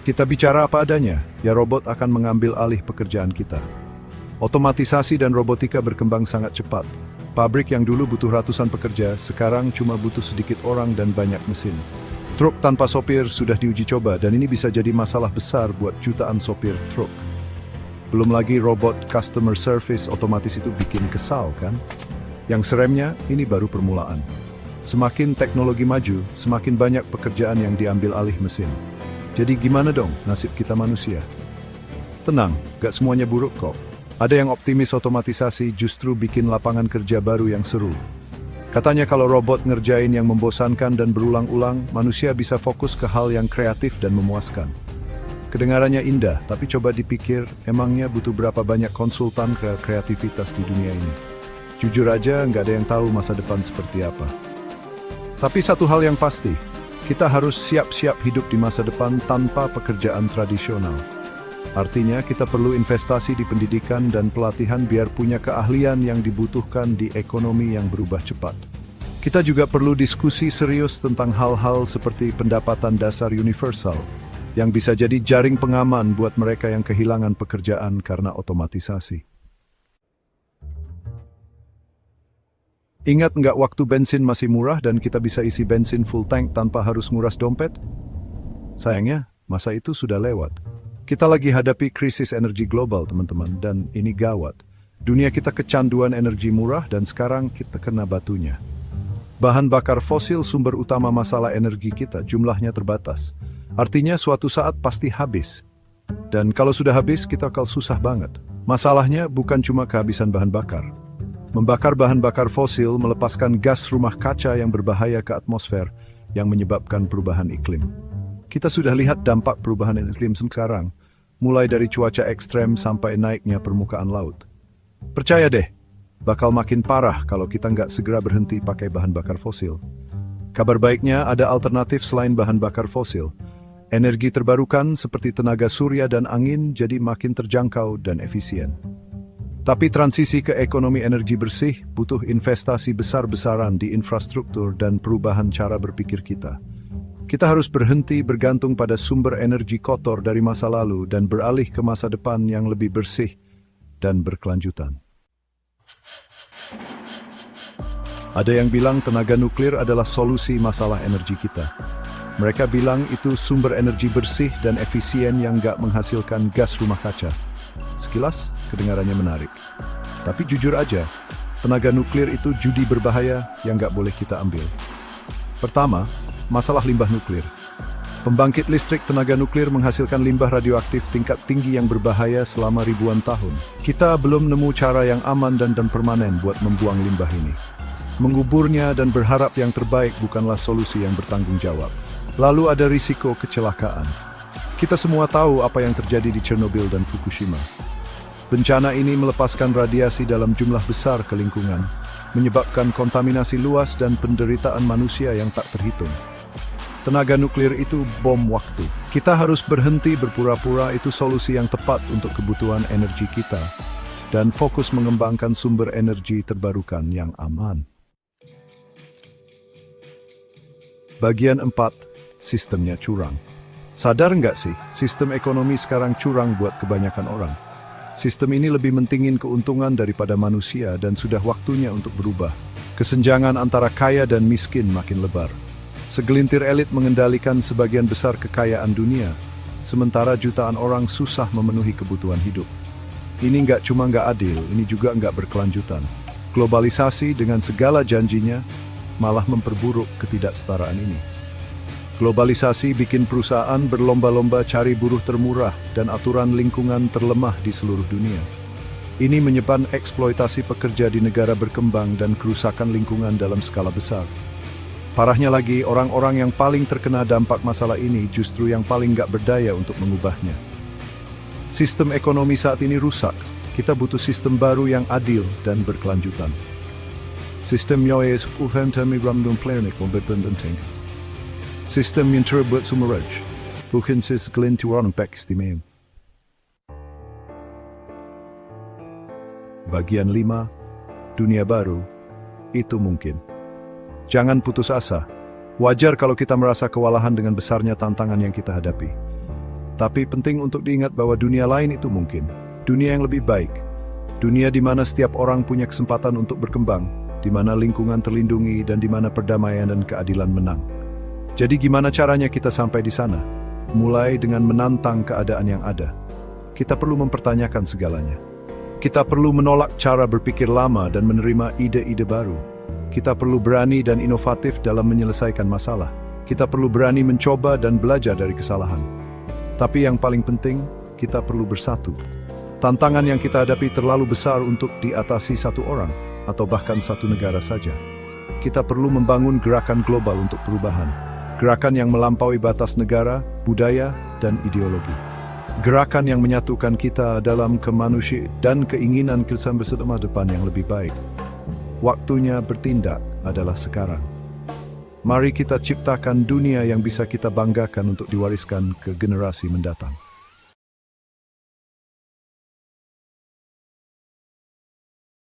Kita bicara apa adanya, ya robot akan mengambil alih pekerjaan kita. Otomatisasi dan robotika berkembang sangat cepat. Pabrik yang dulu butuh ratusan pekerja, sekarang cuma butuh sedikit orang dan banyak mesin. Truk tanpa sopir sudah diuji coba dan ini bisa jadi masalah besar buat jutaan sopir truk. Belum lagi robot customer service otomatis itu bikin kesal kan? Yang seremnya, ini baru permulaan. Semakin teknologi maju, semakin banyak pekerjaan yang diambil alih mesin. Jadi gimana dong nasib kita manusia? Tenang, gak semuanya buruk kok. Ada yang optimis otomatisasi justru bikin lapangan kerja baru yang seru. Katanya kalau robot ngerjain yang membosankan dan berulang-ulang, manusia bisa fokus ke hal yang kreatif dan memuaskan. Kedengarannya indah, tapi coba dipikir, emangnya butuh berapa banyak konsultan kreativitas di dunia ini? Jujur aja, nggak ada yang tahu masa depan seperti apa. Tapi satu hal yang pasti, kita harus siap-siap hidup di masa depan tanpa pekerjaan tradisional. Artinya kita perlu investasi di pendidikan dan pelatihan biar punya keahlian yang dibutuhkan di ekonomi yang berubah cepat. Kita juga perlu diskusi serius tentang hal-hal seperti pendapatan dasar universal, yang bisa jadi jaring pengaman buat mereka yang kehilangan pekerjaan karena otomatisasi. Ingat nggak waktu bensin masih murah dan kita bisa isi bensin full tank tanpa harus nguras dompet? Sayangnya, masa itu sudah lewat. Kita lagi hadapi krisis energi global, teman-teman, dan ini gawat. Dunia kita kecanduan energi murah dan sekarang kita kena batunya. Bahan bakar fosil sumber utama masalah energi kita, jumlahnya terbatas. Artinya suatu saat pasti habis. Dan kalau sudah habis, kita bakal susah banget. Masalahnya bukan cuma kehabisan bahan bakar. Membakar bahan bakar fosil melepaskan gas rumah kaca yang berbahaya ke atmosfer yang menyebabkan perubahan iklim. Kita sudah lihat dampak perubahan iklim sekarang, mulai dari cuaca ekstrem sampai naiknya permukaan laut. Percaya deh, bakal makin parah kalau kita nggak segera berhenti pakai bahan bakar fosil. Kabar baiknya ada alternatif selain bahan bakar fosil. Energi terbarukan seperti tenaga surya dan angin jadi makin terjangkau dan efisien. Tapi transisi ke ekonomi energi bersih butuh investasi besar-besaran di infrastruktur dan perubahan cara berpikir kita. Kita harus berhenti bergantung pada sumber energi kotor dari masa lalu dan beralih ke masa depan yang lebih bersih dan berkelanjutan. Ada yang bilang tenaga nuklir adalah solusi masalah energi kita. Mereka bilang itu sumber energi bersih dan efisien yang nggak menghasilkan gas rumah kaca. Sekilas, kedengarannya menarik. Tapi jujur aja, tenaga nuklir itu judi berbahaya yang nggak boleh kita ambil. Pertama, masalah limbah nuklir. Pembangkit listrik tenaga nuklir menghasilkan limbah radioaktif tingkat tinggi yang berbahaya selama ribuan tahun. Kita belum nemu cara yang aman dan permanen buat membuang limbah ini. Menguburnya dan berharap yang terbaik bukanlah solusi yang bertanggung jawab. Lalu ada risiko kecelakaan. Kita semua tahu apa yang terjadi di Chernobyl dan Fukushima. Bencana ini melepaskan radiasi dalam jumlah besar ke lingkungan, menyebabkan kontaminasi luas dan penderitaan manusia yang tak terhitung. Tenaga nuklir itu bom waktu. Kita harus berhenti berpura-pura itu solusi yang tepat untuk kebutuhan energi kita, dan fokus mengembangkan sumber energi terbarukan yang aman. Bagian 4. Sistemnya curang. Sadar nggak sih, sistem ekonomi sekarang curang buat kebanyakan orang. Sistem ini lebih mentingin keuntungan daripada manusia dan sudah waktunya untuk berubah. Kesenjangan antara kaya dan miskin makin lebar. Segelintir elit mengendalikan sebagian besar kekayaan dunia, sementara jutaan orang susah memenuhi kebutuhan hidup. Ini nggak cuma nggak adil, ini juga nggak berkelanjutan. Globalisasi dengan segala janjinya malah memperburuk ketidaksetaraan ini. Globalisasi bikin perusahaan berlomba-lomba cari buruh termurah dan aturan lingkungan terlemah di seluruh dunia. Ini menyebabkan eksploitasi pekerja di negara berkembang dan kerusakan lingkungan dalam skala besar. Parahnya lagi, orang-orang yang paling terkena dampak masalah ini justru yang paling nggak berdaya untuk mengubahnya. Sistem ekonomi saat ini rusak. Kita butuh sistem baru yang adil dan berkelanjutan. Sistem yang Sistem yang terbuat sumeraj, bukan segelintir pak istimewa. Bagian 5, dunia baru, itu mungkin. Jangan putus asa. Wajar kalau kita merasa kewalahan dengan besarnya tantangan yang kita hadapi. Tapi penting untuk diingat bahwa dunia lain itu mungkin. Dunia yang lebih baik. Dunia di mana setiap orang punya kesempatan untuk berkembang, di mana lingkungan terlindungi, dan di mana perdamaian dan keadilan menang. Jadi gimana caranya kita sampai di sana? Mulai dengan menantang keadaan yang ada. Kita perlu mempertanyakan segalanya. Kita perlu menolak cara berpikir lama dan menerima ide-ide baru. Kita perlu berani dan inovatif dalam menyelesaikan masalah. Kita perlu berani mencoba dan belajar dari kesalahan. Tapi yang paling penting, kita perlu bersatu. Tantangan yang kita hadapi terlalu besar untuk diatasi satu orang, atau bahkan satu negara saja. Kita perlu membangun gerakan global untuk perubahan. Gerakan yang melampaui batas negara, budaya, dan ideologi. Gerakan yang menyatukan kita dalam kemanusiaan dan keinginan kita masa depan yang lebih baik. Waktunya bertindak adalah sekarang. Mari kita ciptakan dunia yang bisa kita banggakan untuk diwariskan ke generasi mendatang.